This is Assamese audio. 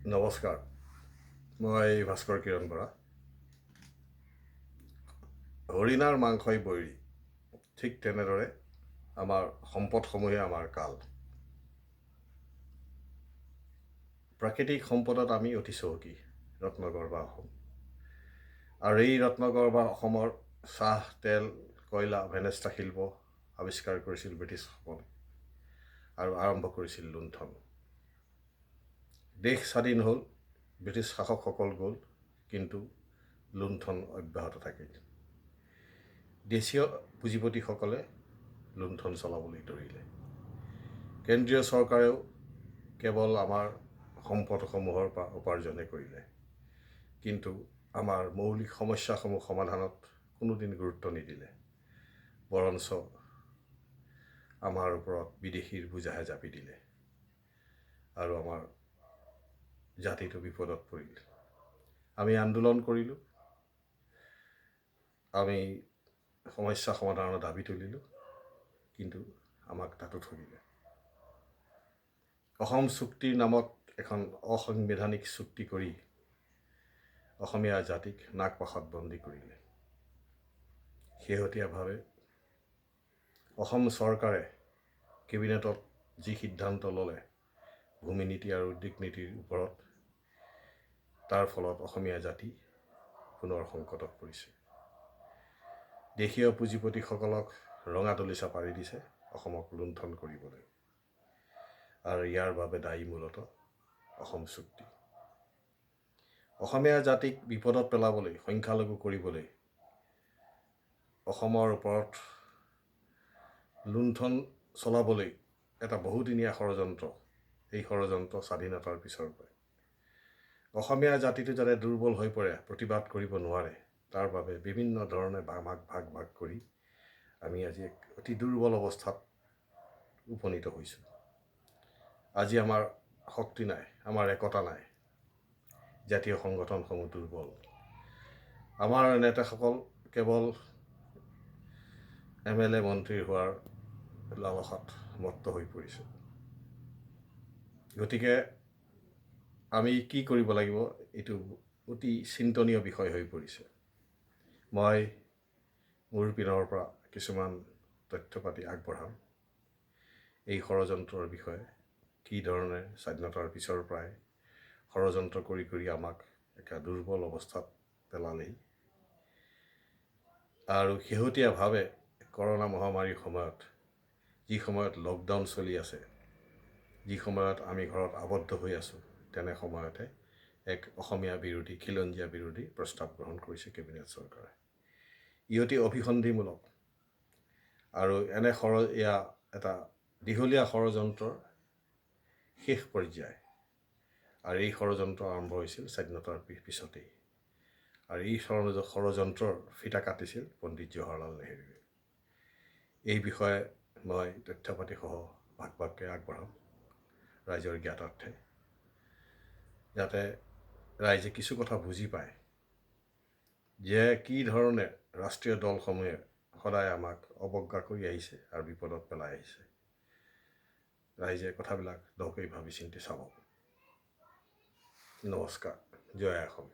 নমস্কাৰ, মই ভাস্কৰ কিৰণ বৰা। হৰিণাৰ মাংসই বৈৰী, ঠিক তেনেদৰে আমাৰ সম্পদসমূহে আমাৰ কাল। প্ৰাকৃতিক সম্পদত আমি অতি চহকী, ৰত্নগৰ্ভা অসম। আৰু এই ৰত্নগৰ্ভা অসমৰ চাহ, তেল, কয়লা, ভেনেষ্টা শিল্প আৱিষ্কাৰ কৰিছিল ব্ৰিটিছসকলে আৰু আৰম্ভ কৰিছিল লুণ্ঠন। দেশ স্বাধীন হ'ল, ব্ৰিটিছ শাসকসকল গ'ল, কিন্তু লুণ্ঠন অব্যাহত থাকিল। দেশীয় পুঁজিপতিসকলে লুণ্ঠন চলাবলৈ ধৰিলে। কেন্দ্ৰীয় চৰকাৰেও কেৱল আমাৰ সম্পদসমূহৰ পৰা উপাৰ্জনহে কৰিলে, কিন্তু আমাৰ মৌলিক সমস্যাসমূহ সমাধানত কোনোদিন গুৰুত্ব নিদিলে। বৰঞ্চ আমাৰ ওপৰত বিদেশীৰ বোজাহে জাপি দিলে আৰু আমাৰ জাতিটো বিপদত পৰিল। আমি আন্দোলন কৰিলোঁ, আমি সমস্যা সমাধানৰ দাবী তুলিলোঁ, কিন্তু আমাক তাতো ঠগিলে। অসম চুক্তিৰ নামত এখন অসাংবিধানিক চুক্তি কৰি অসমীয়া জাতিক নাগপাশত বন্দী কৰিলে। শেহতীয়াভাৱে অসম চৰকাৰে কেবিনেটত যি সিদ্ধান্ত ল'লে ভূমি নীতি আৰু উদ্যোগ নীতিৰ ওপৰত, তাৰ ফলত অসমীয়া জাতি পুনৰ সংকটত পৰিছে। দেশীয় পুঁজিপতিসকলক ৰঙা দলিচা পাৰি দিছে অসমক লুণ্ঠন কৰিবলৈ, আৰু ইয়াৰ বাবে দায়ী মূলতঃ অসম চুক্তি। অসমীয়া জাতিক বিপদত পেলাবলৈ, সংখ্যালঘু কৰিবলৈ অসমৰ ওপৰত লুণ্ঠন চলাবলৈ এটা বহুদিনীয়া ষড়যন্ত্ৰ। এই ষড়যন্ত্ৰ স্বাধীনতাৰ পিছৰ পৰাই। অসমীয়া জাতিটো যাতে দুৰ্বল হৈ পৰে, প্ৰতিবাদ কৰিব নোৱাৰে, তাৰ বাবে বিভিন্ন ধৰণে ভাগ ভাগ কৰি আমি আজি এক অতি দুৰ্বল অৱস্থাত উপনীত হৈছোঁ। আজি আমাৰ শক্তি নাই, আমাৰ একতা নাই, জাতীয় সংগঠনসমূহ দুৰ্বল। আমাৰ নেতাসকল কেৱল MLA মন্ত্ৰী হোৱাৰ লালসাত মত্ত হৈ পৰিছে। গতিকে আমি কি কৰিব লাগিব, এইটো অতি চিন্তনীয় বিষয় হৈ পৰিছে। মই মোৰ পিনৰ পৰা কিছুমান তথ্য পাতি আগবঢ়াম এই ষড়যন্ত্ৰৰ বিষয়ে। কি ধৰণে স্বাধীনতাৰ পিছৰ পৰাই ষড়যন্ত্ৰ কৰি কৰি আমাক একে দুৰ্বল অৱস্থাত পেলালেই, আৰু শেহতীয়াভাৱে কৰোনা মহামাৰীৰ সময়ত, যি সময়ত লকডাউন চলি আছে, যি সময়ত আমি ঘৰত আবদ্ধ হৈ আছোঁ, তেনে সময়তে এক অসমীয়া বিৰোধী, খিলঞ্জীয়া বিৰোধী প্ৰস্তাৱ গ্ৰহণ কৰিছে কেবিনেট চৰকাৰে। ই অতি অভিসন্ধিমূলক আৰু এয়া এটা দীঘলীয়া ষড়যন্ত্ৰৰ শেষ পৰ্যায়। আৰু এই ষড়যন্ত্ৰ আৰম্ভ হৈছিল স্বাধীনতাৰ পিছতেই, আৰু এই ষড়যন্ত্ৰৰ ফিতা কাটিছিল পণ্ডিত জৱাহৰলাল নেহৰুৱে। এই বিষয়ে মই তথ্য পাতিসহ ভাগ ভাগকৈ আগবঢ়াম ৰাইজৰ জ্ঞাতাৰ্থে, যাতে ৰাইজে কিছু কথা বুজি পায় যে কি ধৰণে ৰাষ্ট্ৰীয় দলসমূহে সদায় আমাক অৱজ্ঞা কৰি আহিছে আৰু বিপদত পেলাই আহিছে। ৰাইজে কথাবিলাক দকৈ ভাবি চিন্তি চাব। নমস্কাৰ, জয় অসম।